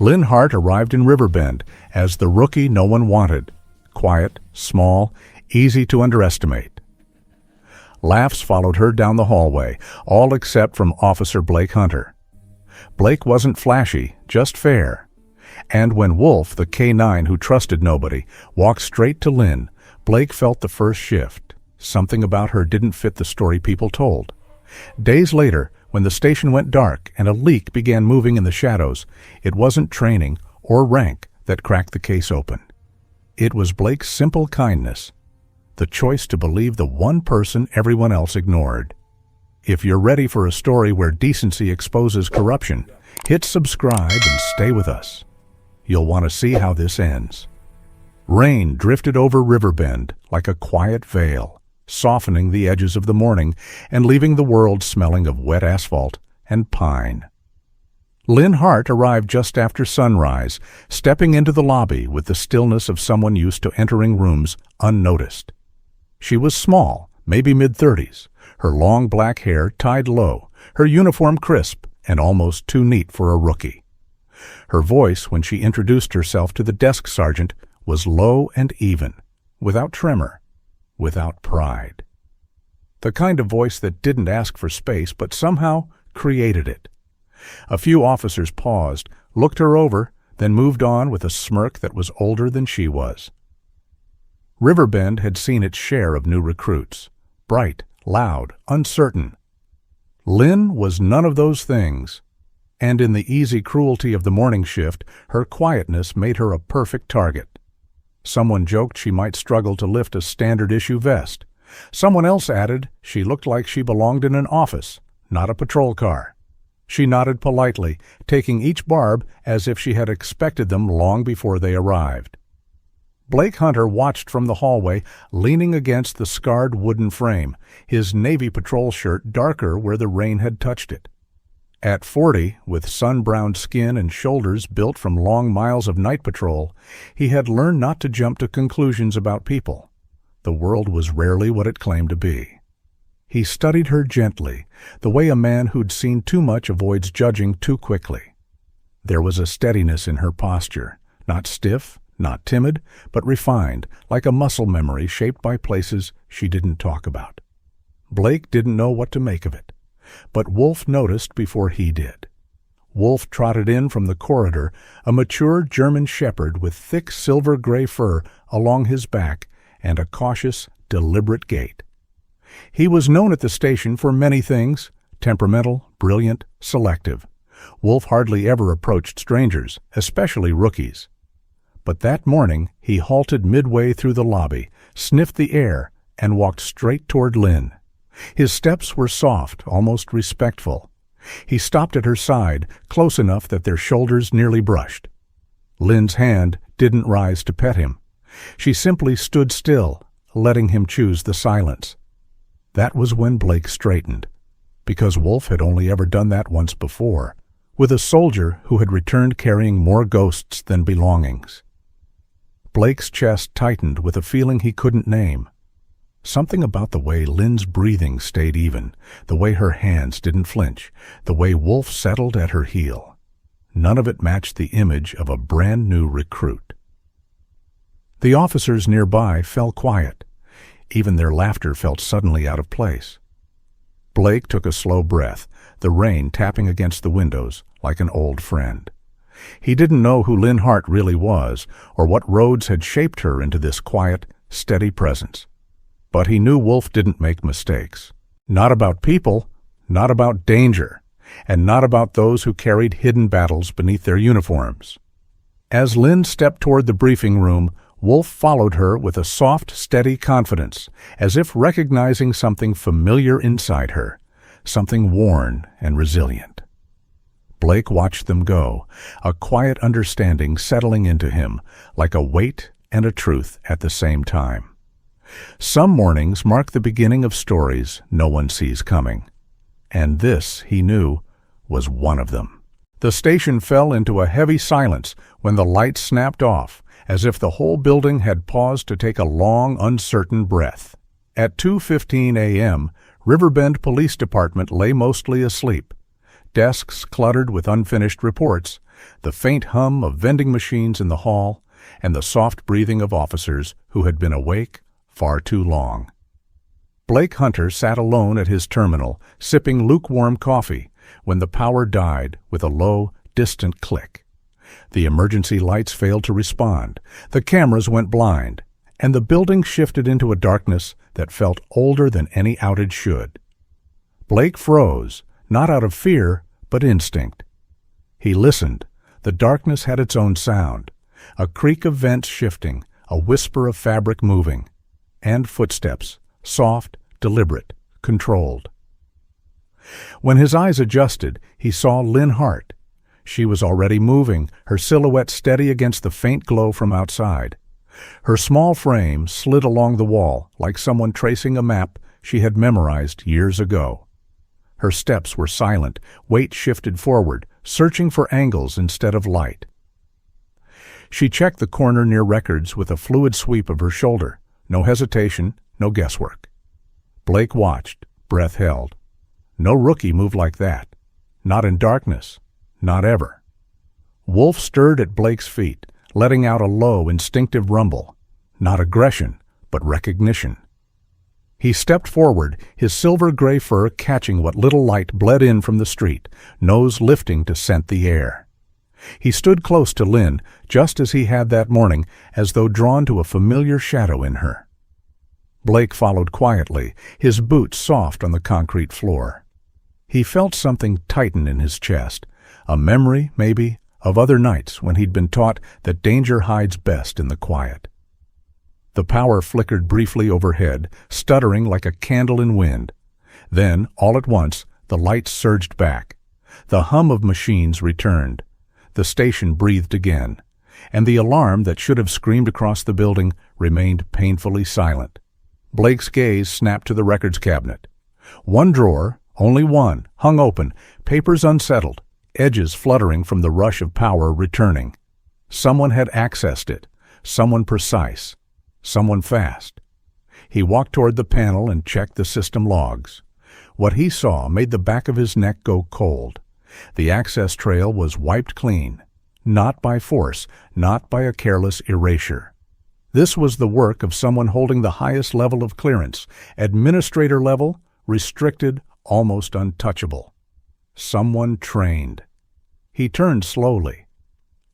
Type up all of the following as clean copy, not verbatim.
Lynn Hart arrived in Riverbend as the rookie no one wanted. Quiet, small, easy to underestimate. Laughs followed her down the hallway, all except from Officer Blake Hunter. Blake wasn't flashy, just fair. And when Wolf, the K-9 who trusted nobody, walked straight to Lynn, Blake felt the first shift. Something about her didn't fit the story people told. Days later, when the station went dark and a leak began moving in the shadows, it wasn't training or rank that cracked the case open. It was Blake's simple kindness, the choice to believe the one person everyone else ignored. If you're ready for a story where decency exposes corruption, hit subscribe and stay with us. You'll want to see how this ends. Rain drifted over Riverbend like a quiet veil, softening the edges of the morning and leaving the world smelling of wet asphalt and pine. Lynn Hart arrived just after sunrise, stepping into the lobby with the stillness of someone used to entering rooms unnoticed. She was small, maybe mid-30s, her long black hair tied low, her uniform crisp and almost too neat for a rookie. Her voice, when she introduced herself to the desk sergeant, was low and even, without tremor, without pride. The kind of voice that didn't ask for space but somehow created it. A few officers paused, looked her over, then moved on with a smirk that was older than she was. Riverbend had seen its share of new recruits, bright, loud, uncertain. Lynn was none of those things, and in the easy cruelty of the morning shift, her quietness made her a perfect target. Someone joked she might struggle to lift a standard-issue vest. Someone else added she looked like she belonged in an office, not a patrol car. She nodded politely, taking each barb as if she had expected them long before they arrived. Blake Hunter watched from the hallway, leaning against the scarred wooden frame, his Navy patrol shirt darker where the rain had touched it. At 40, with sun-browned skin and shoulders built from long miles of night patrol, he had learned not to jump to conclusions about people. The world was rarely what it claimed to be. He studied her gently, the way a man who'd seen too much avoids judging too quickly. There was a steadiness in her posture, not stiff, not timid, but refined, like a muscle memory shaped by places she didn't talk about. Blake didn't know what to make of it. But Wolf noticed before he did. Wolf trotted in from the corridor, a mature German shepherd with thick silver-gray fur along his back and a cautious, deliberate gait. He was known at the station for many things: temperamental, brilliant, selective. Wolf hardly ever approached strangers, especially rookies. But that morning he halted midway through the lobby, sniffed the air, and walked straight toward Lynn. His steps were soft, almost respectful. He stopped at her side, close enough that their shoulders nearly brushed. Lynn's hand didn't rise to pet him. She simply stood still, letting him choose the silence. That was when Blake straightened, because Wolf had only ever done that once before, with a soldier who had returned carrying more ghosts than belongings. Blake's chest tightened with a feeling he couldn't name. Something about the way Lynn's breathing stayed even, the way her hands didn't flinch, the way Wolf settled at her heel. None of it matched the image of a brand-new recruit. The officers nearby fell quiet. Even their laughter felt suddenly out of place. Blake took a slow breath, the rain tapping against the windows like an old friend. He didn't know who Lynn Hart really was, or what roads had shaped her into this quiet, steady presence. But he knew Wolf didn't make mistakes. Not about people, not about danger, and not about those who carried hidden battles beneath their uniforms. As Lynn stepped toward the briefing room, Wolf followed her with a soft, steady confidence, as if recognizing something familiar inside her, something worn and resilient. Blake watched them go, a quiet understanding settling into him, like a weight and a truth at the same time. Some mornings mark the beginning of stories no one sees coming, and this, he knew, was one of them. The station fell into a heavy silence when the lights snapped off, as if the whole building had paused to take a long, uncertain breath. At 2:15 a.m., Riverbend Police Department lay mostly asleep. Desks cluttered with unfinished reports, the faint hum of vending machines in the hall, and the soft breathing of officers who had been awake far too long. Blake Hunter sat alone at his terminal, sipping lukewarm coffee, when the power died with a low, distant click. The emergency lights failed to respond, the cameras went blind, and the building shifted into a darkness that felt older than any outage should. Blake froze, not out of fear, but instinct. He listened. The darkness had its own sound, a creak of vents shifting, a whisper of fabric moving, and footsteps, soft, deliberate, controlled. When his eyes adjusted, he saw Lynn Hart. She was already moving, her silhouette steady against the faint glow from outside. Her small frame slid along the wall like someone tracing a map she had memorized years ago. Her steps were silent, weight shifted forward, searching for angles instead of light. She checked the corner near records with a fluid sweep of her shoulder. No hesitation, no guesswork. Blake watched, breath held. No rookie moved like that. Not in darkness. Not ever. Wolf stirred at Blake's feet, letting out a low, instinctive rumble. Not aggression, but recognition. He stepped forward, his silver-gray fur catching what little light bled in from the street, nose lifting to scent the air. He stood close to Lynn, just as he had that morning, as though drawn to a familiar shadow in her. Blake followed quietly, his boots soft on the concrete floor. He felt something tighten in his chest, a memory, maybe, of other nights when he'd been taught that danger hides best in the quiet. The power flickered briefly overhead, stuttering like a candle in wind. Then, all at once, the lights surged back. The hum of machines returned. The station breathed again, and the alarm that should have screamed across the building remained painfully silent. Blake's gaze snapped to the records cabinet. One drawer, only one, hung open, papers unsettled, edges fluttering from the rush of power returning. Someone had accessed it, someone precise, someone fast. He walked toward the panel and checked the system logs. What he saw made the back of his neck go cold. The access trail was wiped clean, not by force, not by a careless erasure. This was the work of someone holding the highest level of clearance, administrator level, restricted, almost untouchable. Someone trained. He turned slowly.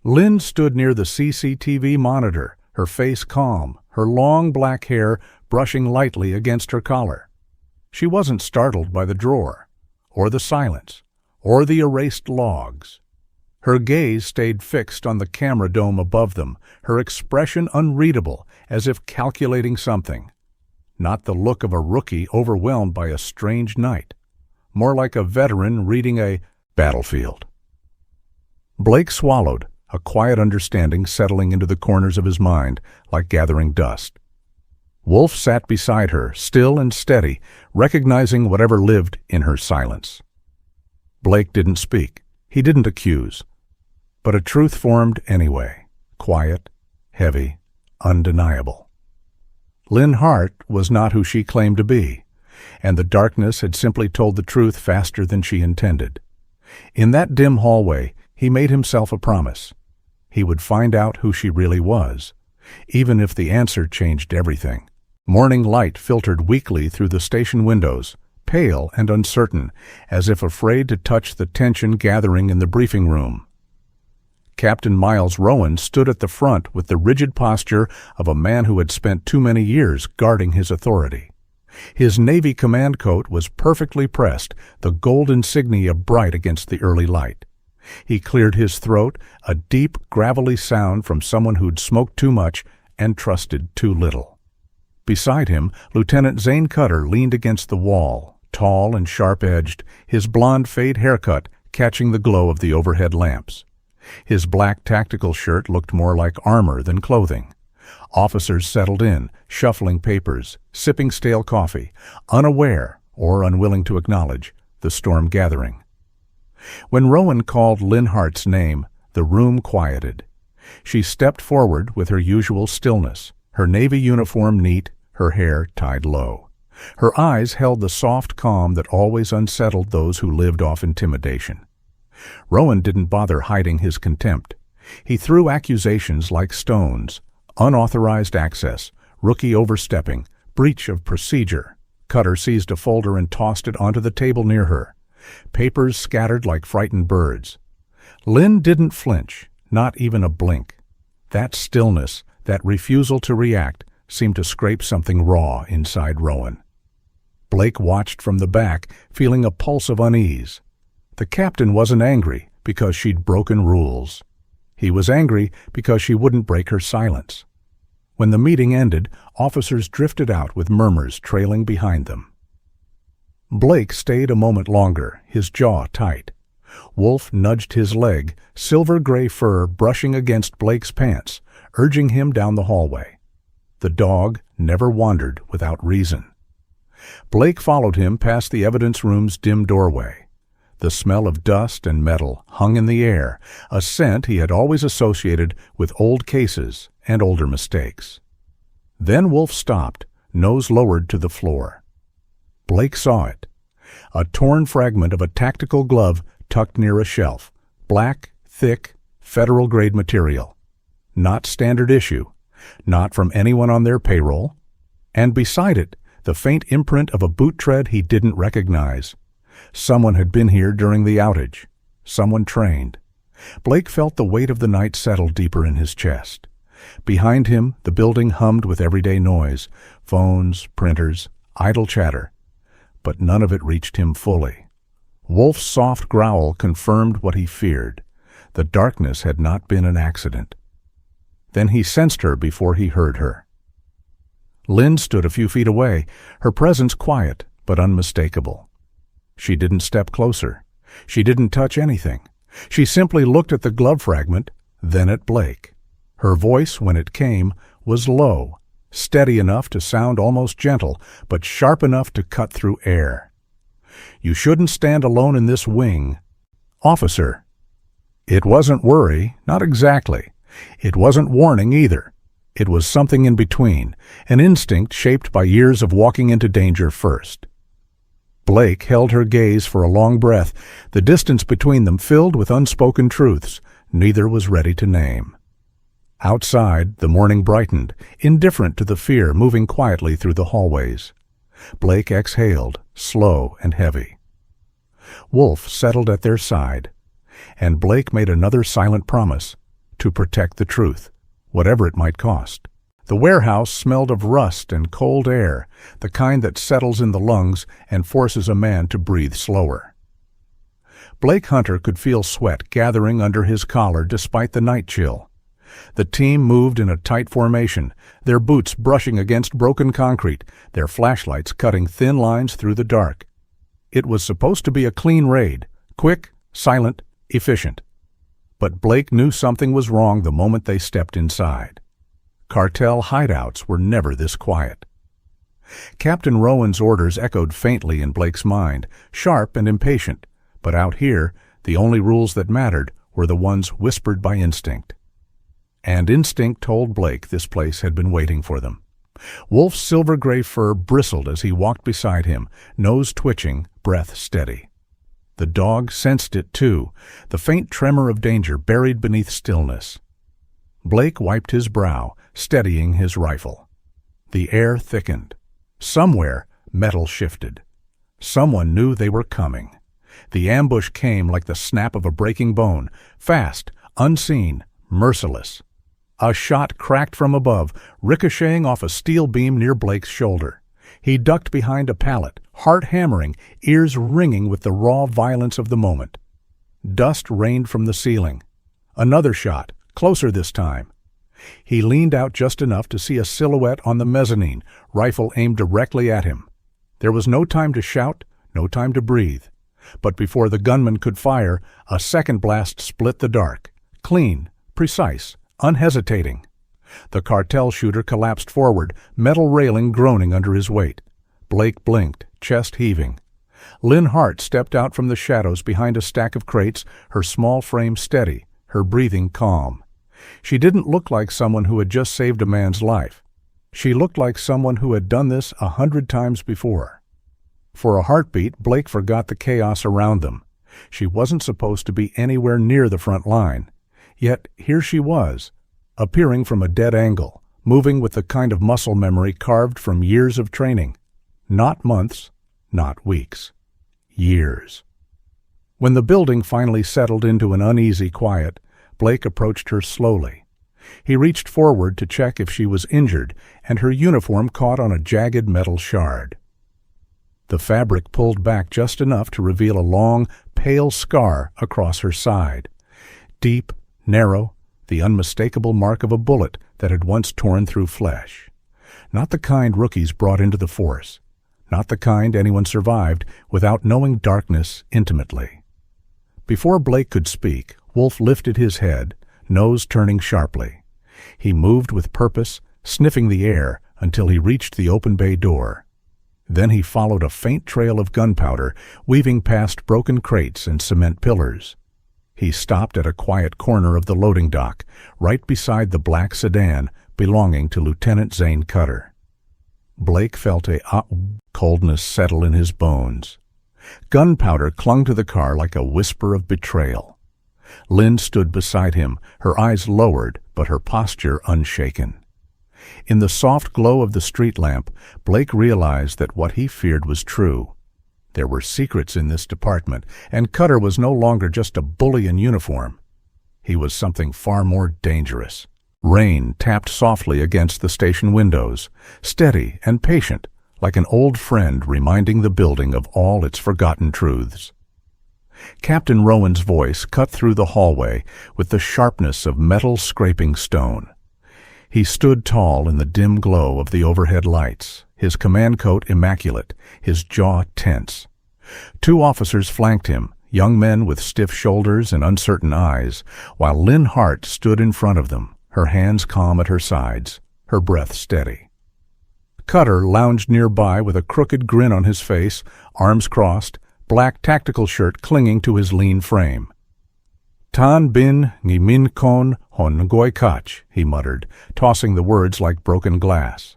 Lynn stood near the CCTV monitor, her face calm, her long black hair brushing lightly against her collar. She wasn't startled by the drawer, or the silence, or the erased logs. Her gaze stayed fixed on the camera dome above them, her expression unreadable, as if calculating something. Not the look of a rookie overwhelmed by a strange night, more like a veteran reading a battlefield. Blake swallowed, a quiet understanding settling into the corners of his mind like gathering dust. Wolf sat beside her, still and steady, recognizing whatever lived in her silence. Blake didn't speak. He didn't accuse. But a truth formed anyway, quiet, heavy, undeniable. Lynn Hart was not who she claimed to be, and the darkness had simply told the truth faster than she intended. In that dim hallway, he made himself a promise. He would find out who she really was, even if the answer changed everything. Morning light filtered weakly through the station windows, pale and uncertain, as if afraid to touch the tension gathering in the briefing room. Captain Miles Rowan stood at the front with the rigid posture of a man who had spent too many years guarding his authority. His Navy command coat was perfectly pressed, the gold insignia bright against the early light. He cleared his throat, a deep, gravelly sound from someone who'd smoked too much and trusted too little. Beside him, Lieutenant Zane Cutter leaned against the wall, tall and sharp-edged, his blonde fade haircut catching the glow of the overhead lamps. His black tactical shirt looked more like armor than clothing. Officers settled in, shuffling papers, sipping stale coffee, unaware, or unwilling to acknowledge, the storm gathering. When Rowan called Lynn Hart's name, the room quieted. She stepped forward with her usual stillness, her Navy uniform neat, her hair tied low. Her eyes held the soft calm that always unsettled those who lived off intimidation. Rowan didn't bother hiding his contempt. He threw accusations like stones: unauthorized access, rookie overstepping, breach of procedure. Cutter seized a folder and tossed it onto the table near her. Papers scattered like frightened birds. Lynn didn't flinch, not even a blink. That stillness, that refusal to react, seemed to scrape something raw inside Rowan. Blake watched from the back, feeling a pulse of unease. The captain wasn't angry because she'd broken rules. He was angry because she wouldn't break her silence. When the meeting ended, officers drifted out with murmurs trailing behind them. Blake stayed a moment longer, his jaw tight. Wolf nudged his leg, silver-gray fur brushing against Blake's pants, urging him down the hallway. The dog never wandered without reason. Blake followed him past the evidence room's dim doorway. The smell of dust and metal hung in the air, a scent he had always associated with old cases and older mistakes. Then Wolf stopped, nose lowered to the floor. Blake saw it. A torn fragment of a tactical glove tucked near a shelf. Black, thick, federal-grade material. Not standard issue. Not from anyone on their payroll. And beside it, the faint imprint of a boot tread he didn't recognize. Someone had been here during the outage. Someone trained. Blake felt the weight of the night settle deeper in his chest. Behind him, the building hummed with everyday noise, phones, printers, idle chatter. But none of it reached him fully. Wolf's soft growl confirmed what he feared. The darkness had not been an accident. Then he sensed her before he heard her. Lynn stood a few feet away, her presence quiet but unmistakable. She didn't step closer. She didn't touch anything. She simply looked at the glove fragment, then at Blake. Her voice, when it came, was low, steady enough to sound almost gentle, but sharp enough to cut through air. "You shouldn't stand alone in this wing. Officer." It wasn't worry, not exactly. It wasn't warning either. It was something in between, an instinct shaped by years of walking into danger first. Blake held her gaze for a long breath, the distance between them filled with unspoken truths neither was ready to name. Outside, the morning brightened, indifferent to the fear moving quietly through the hallways. Blake exhaled, slow and heavy. Wolf settled at their side, and Blake made another silent promise, to protect the truth, whatever it might cost. The warehouse smelled of rust and cold air, the kind that settles in the lungs and forces a man to breathe slower. Blake Hunter could feel sweat gathering under his collar despite the night chill. The team moved in a tight formation, their boots brushing against broken concrete, their flashlights cutting thin lines through the dark. It was supposed to be a clean raid, quick, silent, efficient. But Blake knew something was wrong the moment they stepped inside. Cartel hideouts were never this quiet. Captain Rowan's orders echoed faintly in Blake's mind, sharp and impatient, but out here, the only rules that mattered were the ones whispered by instinct. And instinct told Blake this place had been waiting for them. Wolf's silver-gray fur bristled as he walked beside him, nose twitching, breath steady. The dog sensed it too, the faint tremor of danger buried beneath stillness. Blake wiped his brow, steadying his rifle. The air thickened. Somewhere, metal shifted. Someone knew they were coming. The ambush came like the snap of a breaking bone, fast, unseen, merciless. A shot cracked from above, ricocheting off a steel beam near Blake's shoulder. He ducked behind a pallet, heart hammering, ears ringing with the raw violence of the moment. Dust rained from the ceiling. Another shot, closer this time. He leaned out just enough to see a silhouette on the mezzanine, rifle aimed directly at him. There was no time to shout, no time to breathe. But before the gunman could fire, a second blast split the dark. Clean, precise, unhesitating. The cartel shooter collapsed forward, metal railing groaning under his weight. Blake blinked, chest heaving. Lynn Hart stepped out from the shadows behind a stack of crates, her small frame steady, her breathing calm. She didn't look like someone who had just saved a man's life. She looked like someone who had done this 100 times before. For a heartbeat, Blake forgot the chaos around them. She wasn't supposed to be anywhere near the front line. Yet here she was, appearing from a dead angle, moving with the kind of muscle memory carved from years of training. Not months, not weeks. Years. When the building finally settled into an uneasy quiet, Blake approached her slowly. He reached forward to check if she was injured, and her uniform caught on a jagged metal shard. The fabric pulled back just enough to reveal a long, pale scar across her side. Deep, narrow, the unmistakable mark of a bullet that had once torn through flesh. Not the kind rookies brought into the force. Not the kind anyone survived without knowing darkness intimately. Before Blake could speak, Wolf lifted his head, nose turning sharply. He moved with purpose, sniffing the air until he reached the open bay door. Then he followed a faint trail of gunpowder, weaving past broken crates and cement pillars. He stopped at a quiet corner of the loading dock, right beside the black sedan belonging to Lieutenant Zane Cutter. Blake felt a coldness settle in his bones. Gunpowder clung to the car like a whisper of betrayal. Lynn stood beside him, her eyes lowered, but her posture unshaken. In the soft glow of the street lamp, Blake realized that what he feared was true. There were secrets in this department, and Cutter was no longer just a bully in uniform. He was something far more dangerous. Rain tapped softly against the station windows, steady and patient, like an old friend reminding the building of all its forgotten truths. Captain Rowan's voice cut through the hallway with the sharpness of metal scraping stone. He stood tall in the dim glow of the overhead lights, his command coat immaculate, his jaw tense. Two officers flanked him, young men with stiff shoulders and uncertain eyes, while Lynn Hart stood in front of them, her hands calm at her sides, her breath steady. Cutter lounged nearby with a crooked grin on his face, arms crossed, black tactical shirt clinging to his lean frame. "Tan bin ngimin kon hon ngoy kach," he muttered, tossing the words like broken glass.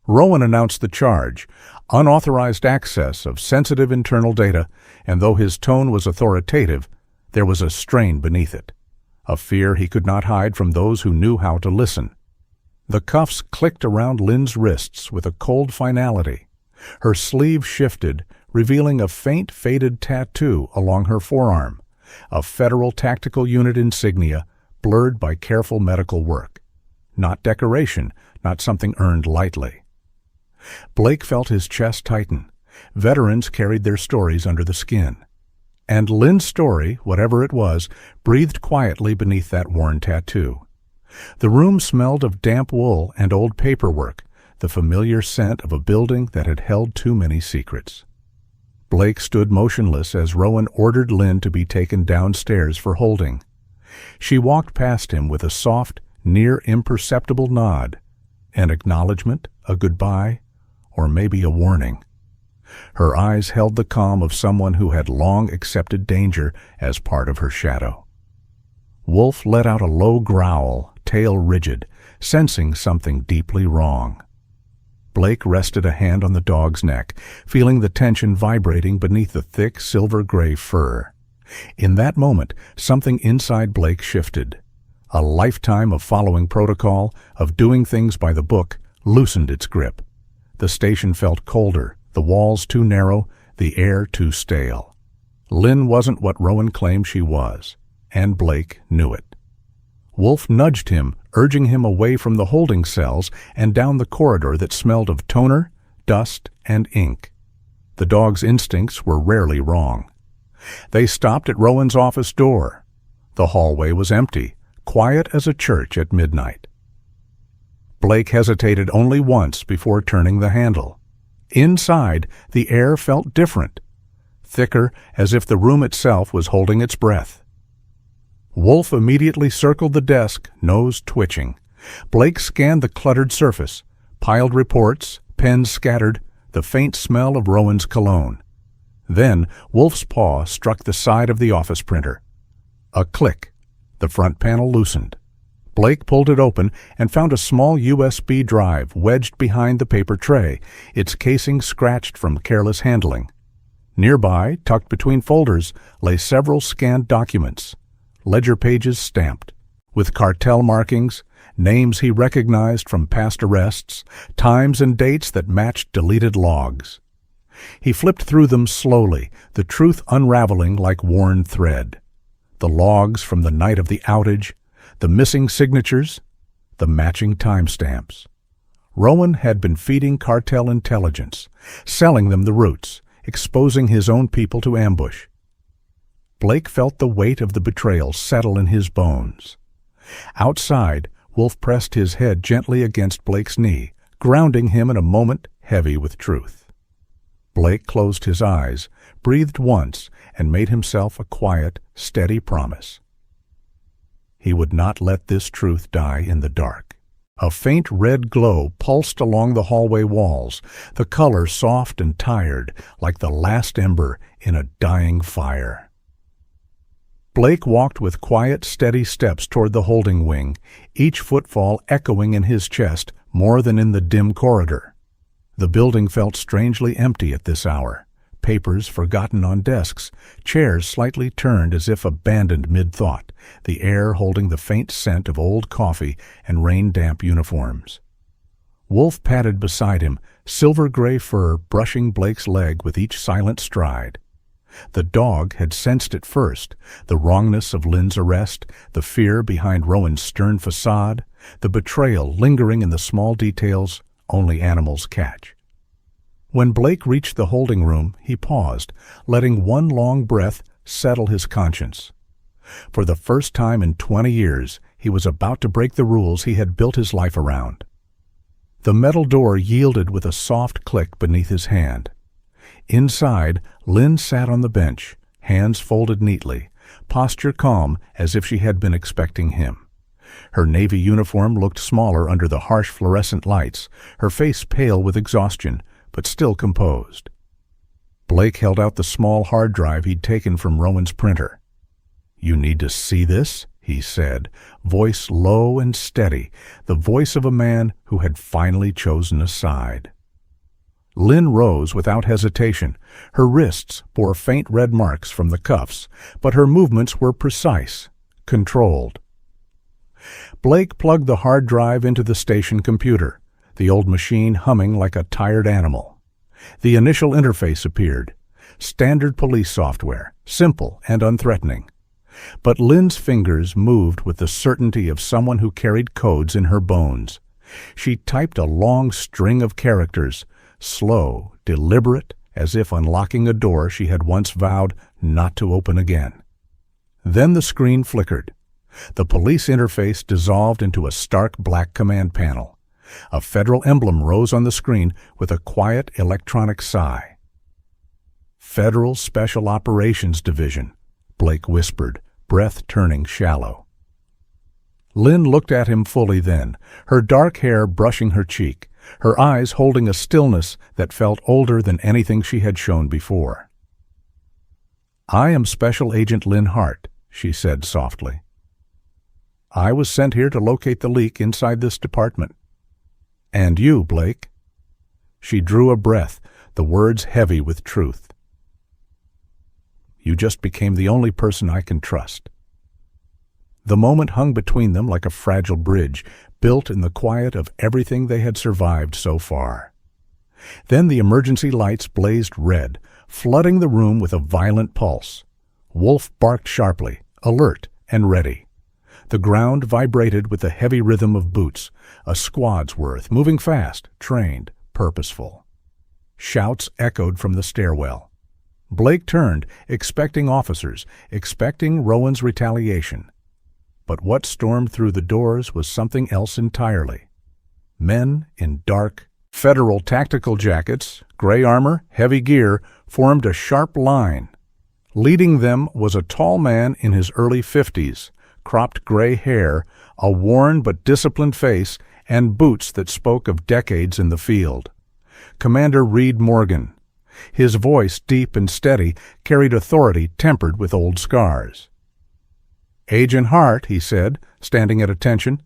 Rowan announced the charge, unauthorized access of sensitive internal data, and though his tone was authoritative, there was a strain beneath it, a fear he could not hide from those who knew how to listen. The cuffs clicked around Lynn's wrists with a cold finality. Her sleeve shifted, revealing a faint, faded tattoo along her forearm, a Federal Tactical Unit insignia blurred by careful medical work. Not decoration, not something earned lightly. Blake felt his chest tighten. Veterans carried their stories under the skin. And Lynn's story, whatever it was, breathed quietly beneath that worn tattoo. The room smelled of damp wool and old paperwork, the familiar scent of a building that had held too many secrets. Blake stood motionless as Rowan ordered Lynn to be taken downstairs for holding. She walked past him with a soft, near imperceptible nod, an acknowledgement, a goodbye, or maybe a warning. Her eyes held the calm of someone who had long accepted danger as part of her shadow. Wolf let out a low growl, tail rigid, sensing something deeply wrong. Blake rested a hand on the dog's neck, feeling the tension vibrating beneath the thick silver-gray fur. In that moment, something inside Blake shifted. A lifetime of following protocol, of doing things by the book, loosened its grip. The station felt colder, the walls too narrow, the air too stale. Lynn wasn't what Rowan claimed she was, and Blake knew it. Wolf nudged him, urging him away from the holding cells and down the corridor that smelled of toner, dust, and ink. The dog's instincts were rarely wrong. They stopped at Rowan's office door. The hallway was empty, quiet as a church at midnight. Blake hesitated only once before turning the handle. Inside, the air felt different, thicker, as if the room itself was holding its breath. Wolf immediately circled the desk, nose twitching. Blake scanned the cluttered surface, piled reports, pens scattered, the faint smell of Rowan's cologne. Then Wolf's paw struck the side of the office printer. A click. The front panel loosened. Blake pulled it open and found a small USB drive wedged behind the paper tray, its casing scratched from careless handling. Nearby, tucked between folders, lay several scanned documents, ledger pages stamped, with cartel markings, names he recognized from past arrests, times and dates that matched deleted logs. He flipped through them slowly, the truth unraveling like worn thread. The logs from the night of the outage, the missing signatures, the matching timestamps. Rowan had been feeding cartel intelligence, selling them the routes, exposing his own people to ambush. Blake felt the weight of the betrayal settle in his bones. Outside, Wolf pressed his head gently against Blake's knee, grounding him in a moment heavy with truth. Blake closed his eyes, breathed once, and made himself a quiet, steady promise. He would not let this truth die in the dark. A faint red glow pulsed along the hallway walls, the color soft and tired, like the last ember in a dying fire. Blake walked with quiet, steady steps toward the holding wing, each footfall echoing in his chest more than in the dim corridor. The building felt strangely empty at this hour, papers forgotten on desks, chairs slightly turned as if abandoned mid-thought, the air holding the faint scent of old coffee and rain-damp uniforms. Wolf padded beside him, silver-gray fur brushing Blake's leg with each silent stride. The dog had sensed it first, the wrongness of Lynn's arrest, the fear behind Rowan's stern facade, the betrayal lingering in the small details only animals catch. When Blake reached the holding room, he paused, letting one long breath settle his conscience. For the first time in 20 years, he was about to break the rules he had built his life around. The metal door yielded with a soft click beneath his hand. Inside, Lynn sat on the bench, hands folded neatly, posture calm as if she had been expecting him. Her navy uniform looked smaller under the harsh fluorescent lights, her face pale with exhaustion, but still composed. Blake held out the small hard drive he'd taken from Rowan's printer. "You need to see this?" he said, voice low and steady, the voice of a man who had finally chosen a side. Lynn rose without hesitation. Her wrists bore faint red marks from the cuffs, but her movements were precise, controlled. Blake plugged the hard drive into the station computer, the old machine humming like a tired animal. The initial interface appeared. Standard police software, simple and unthreatening. But Lynn's fingers moved with the certainty of someone who carried codes in her bones. She typed a long string of characters, slow, deliberate, as if unlocking a door she had once vowed not to open again. Then the screen flickered. The police interface dissolved into a stark black command panel. A federal emblem rose on the screen with a quiet electronic sigh. "Federal Special Operations Division," Blake whispered, breath turning shallow. Lynn looked at him fully then, her dark hair brushing her cheek, her eyes holding a stillness that felt older than anything she had shown before. "I am Special Agent Lynn Hart," she said softly. "I was sent here to locate the leak inside this department. And you, Blake." She drew a breath, the words heavy with truth. "You just became the only person I can trust." The moment hung between them like a fragile bridge, built in the quiet of everything they had survived so far. Then the emergency lights blazed red, flooding the room with a violent pulse. Wolf barked sharply, alert and ready. The ground vibrated with the heavy rhythm of boots, a squad's worth, moving fast, trained, purposeful. Shouts echoed from the stairwell. Blake turned, expecting officers, expecting Rowan's retaliation. But what stormed through the doors was something else entirely. Men in dark, federal tactical jackets, gray armor, heavy gear, formed a sharp line. Leading them was a tall man in his early 50s, cropped gray hair, a worn but disciplined face, and boots that spoke of decades in the field. Commander Reed Morgan. His voice, deep and steady, carried authority tempered with old scars. "Agent Hart," he said, standing at attention.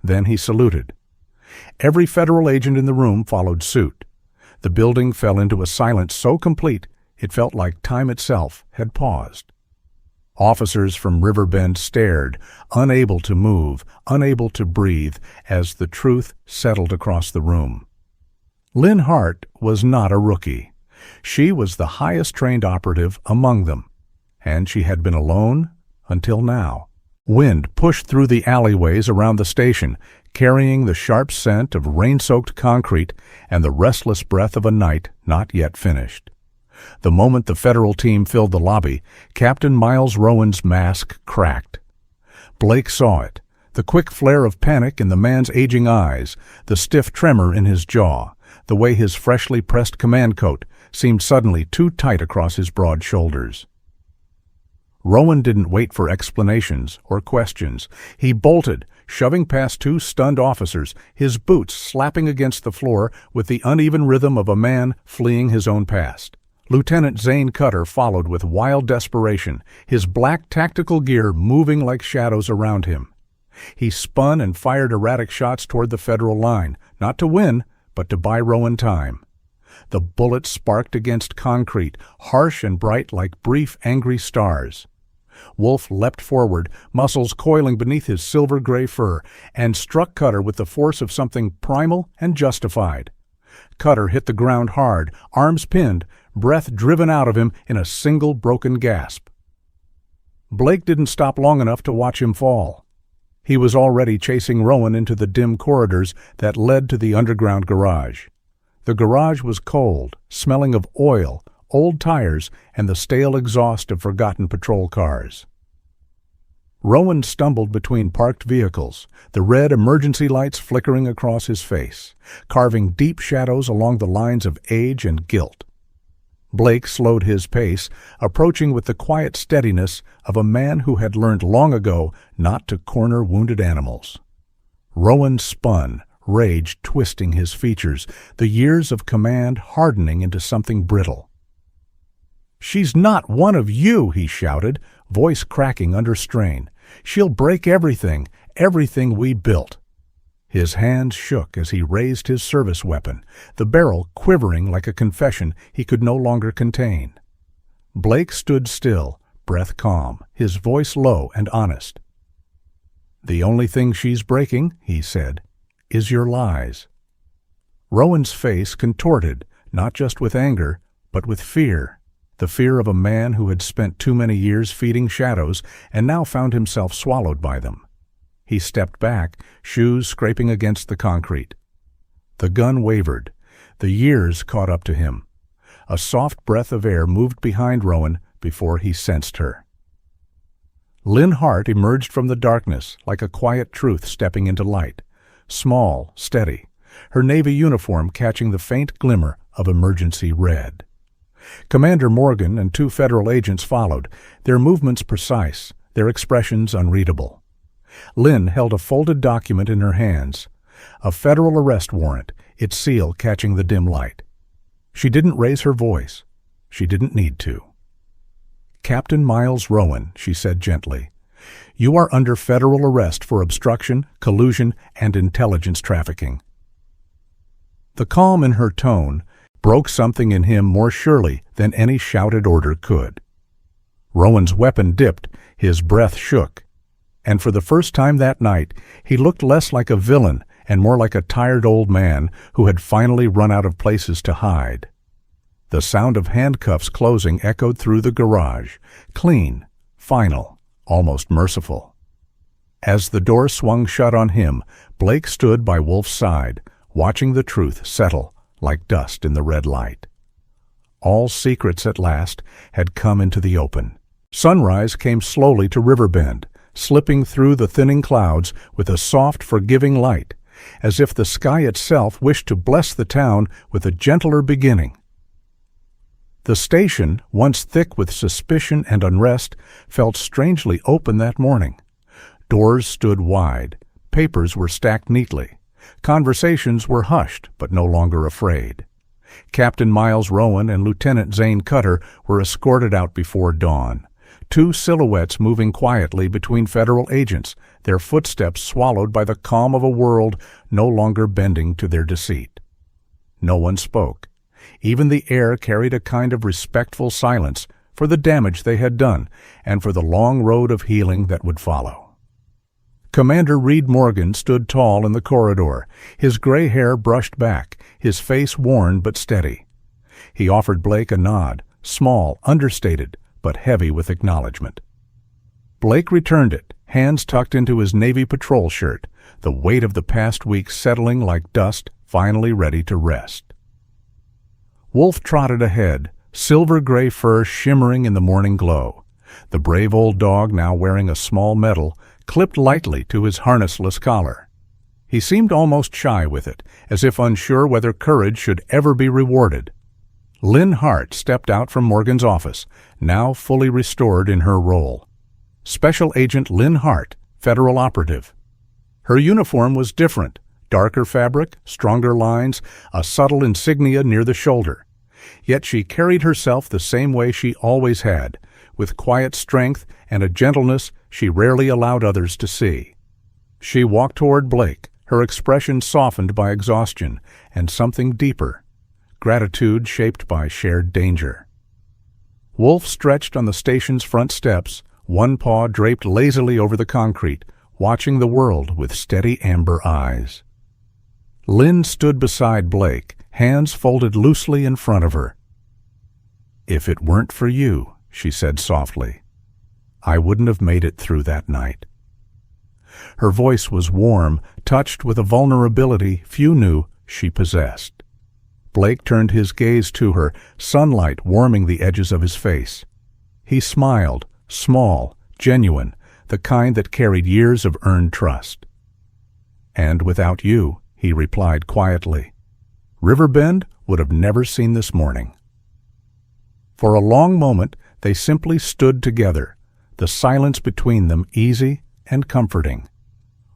Then he saluted. Every federal agent in the room followed suit. The building fell into a silence so complete It felt like time itself had paused. Officers from Riverbend stared, unable to move, unable to breathe, as the truth settled across the room. Lynn Hart was not a rookie. She was the highest-trained operative among them, and she had been alone until now. Wind pushed through the alleyways around the station, carrying the sharp scent of rain-soaked concrete and the restless breath of a night not yet finished. The moment the federal team filled the lobby, Captain Miles Rowan's mask cracked. Blake saw it, the quick flare of panic in the man's aging eyes, the stiff tremor in his jaw, the way his freshly pressed command coat seemed suddenly too tight across his broad shoulders. Rowan didn't wait for explanations or questions. He bolted, shoving past two stunned officers, his boots slapping against the floor with the uneven rhythm of a man fleeing his own past. Lieutenant Zane Cutter followed with wild desperation, his black tactical gear moving like shadows around him. He spun and fired erratic shots toward the federal line, not to win, but to buy Rowan time. The bullets sparked against concrete, harsh and bright like brief, angry stars. Wolf leapt forward, muscles coiling beneath his silver-gray fur, and struck Cutter with the force of something primal and justified. Cutter hit the ground hard, arms pinned, breath driven out of him in a single broken gasp. Blake didn't stop long enough to watch him fall. He was already chasing Rowan into the dim corridors that led to the underground garage. The garage was cold, smelling of oil, old tires, and the stale exhaust of forgotten patrol cars. Rowan stumbled between parked vehicles, the red emergency lights flickering across his face, carving deep shadows along the lines of age and guilt. Blake slowed his pace, approaching with the quiet steadiness of a man who had learned long ago not to corner wounded animals. Rowan spun, rage twisting his features, the years of command hardening into something brittle. "She's not one of you," he shouted, voice cracking under strain. "She'll break everything we built." His hands shook as he raised his service weapon, the barrel quivering like a confession he could no longer contain. Blake stood still, breath calm, his voice low and honest. "The only thing she's breaking," he said, "is your lies." Rowan's face contorted, not just with anger, but with fear, the fear of a man who had spent too many years feeding shadows and now found himself swallowed by them. He stepped back, shoes scraping against the concrete. The gun wavered. The years caught up to him. A soft breath of air moved behind Rowan before he sensed her. Lynn Hart emerged from the darkness like a quiet truth stepping into light, small, steady, her Navy uniform catching the faint glimmer of emergency red. Commander Morgan and two federal agents followed, their movements precise, their expressions unreadable. Lynn held a folded document in her hands, a federal arrest warrant, its seal catching the dim light. She didn't raise her voice. She didn't need to. "Captain Miles Rowan," she said gently, "you are under federal arrest for obstruction, collusion, and intelligence trafficking." The calm in her tone broke something in him more surely than any shouted order could. Rowan's weapon dipped, his breath shook, and for the first time that night he looked less like a villain and more like a tired old man who had finally run out of places to hide. The sound of handcuffs closing echoed through the garage, clean, final, almost merciful. As the door swung shut on him, Blake stood by Wolf's side, watching the truth settle like dust in the red light. All secrets at last had come into the open. Sunrise came slowly to Riverbend, slipping through the thinning clouds with a soft, forgiving light, as if the sky itself wished to bless the town with a gentler beginning. The station, once thick with suspicion and unrest, felt strangely open that morning. Doors stood wide, papers were stacked neatly, conversations were hushed but no longer afraid. Captain Miles Rowan and Lieutenant Zane Cutter were escorted out before dawn, two silhouettes moving quietly between federal agents, their footsteps swallowed by the calm of a world no longer bending to their deceit. No one spoke. Even the air carried a kind of respectful silence for the damage they had done and for the long road of healing that would follow. Commander Reed Morgan stood tall in the corridor, his gray hair brushed back, his face worn but steady. He offered Blake a nod, small, understated, but heavy with acknowledgement. Blake returned it, hands tucked into his Navy patrol shirt, the weight of the past week settling like dust, finally ready to rest. Wolf trotted ahead, silver-gray fur shimmering in the morning glow. The brave old dog, now wearing a small medal, clipped lightly to his harnessless collar. He seemed almost shy with it, as if unsure whether courage should ever be rewarded. Lynn Hart stepped out from Morgan's office, now fully restored in her role. Special Agent Lynn Hart, federal operative. Her uniform was different, darker fabric, stronger lines, a subtle insignia near the shoulder. Yet she carried herself the same way she always had, with quiet strength and a gentleness she rarely allowed others to see. She walked toward Blake, her expression softened by exhaustion and something deeper, gratitude shaped by shared danger. Wolf stretched on the station's front steps, one paw draped lazily over the concrete, watching the world with steady amber eyes. Lynn stood beside Blake, hands folded loosely in front of her. "If it weren't for you," she said softly, "I wouldn't have made it through that night." Her voice was warm, touched with a vulnerability few knew she possessed. Blake turned his gaze to her, sunlight warming the edges of his face. He smiled, small, genuine, the kind that carried years of earned trust. "And without you," he replied quietly, "Riverbend would have never seen this morning." For a long moment they simply stood together, the silence between them easy and comforting.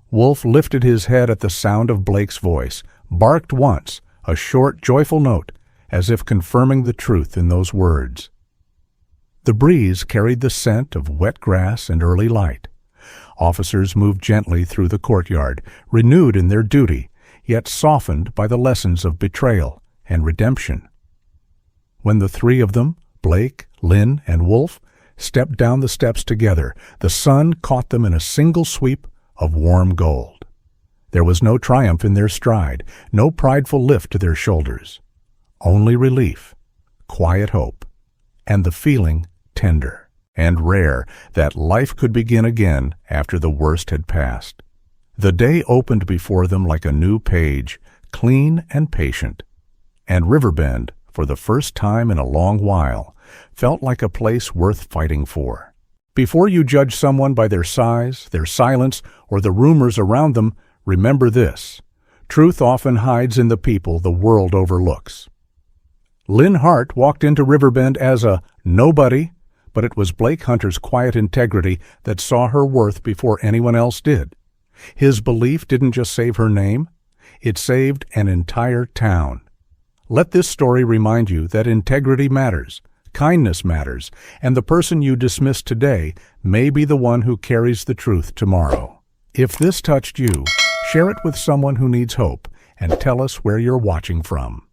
Wolf lifted his head at the sound of Blake's voice, barked once, a short, joyful note, as if confirming the truth in those words. The breeze carried the scent of wet grass and early light. Officers moved gently through the courtyard, renewed in their duty, yet softened by the lessons of betrayal and redemption. When the three of them, Blake, Lynn, and Wolf, stepped down the steps together, the sun caught them in a single sweep of warm gold. There was no triumph in their stride, no prideful lift to their shoulders. Only relief, quiet hope, and the feeling tender and rare that life could begin again after the worst had passed. The day opened before them like a new page, clean and patient, and Riverbend, for the first time in a long while, felt like a place worth fighting for. Before you judge someone by their size, their silence, or the rumors around them, remember this: truth often hides in the people the world overlooks. Lynn Hart walked into Riverbend as a nobody, but it was Blake Hunter's quiet integrity that saw her worth before anyone else did. His belief didn't just save her name, it saved an entire town. Let this story remind you that integrity matters, kindness matters, and the person you dismiss today may be the one who carries the truth tomorrow. If this touched you, share it with someone who needs hope and tell us where you're watching from.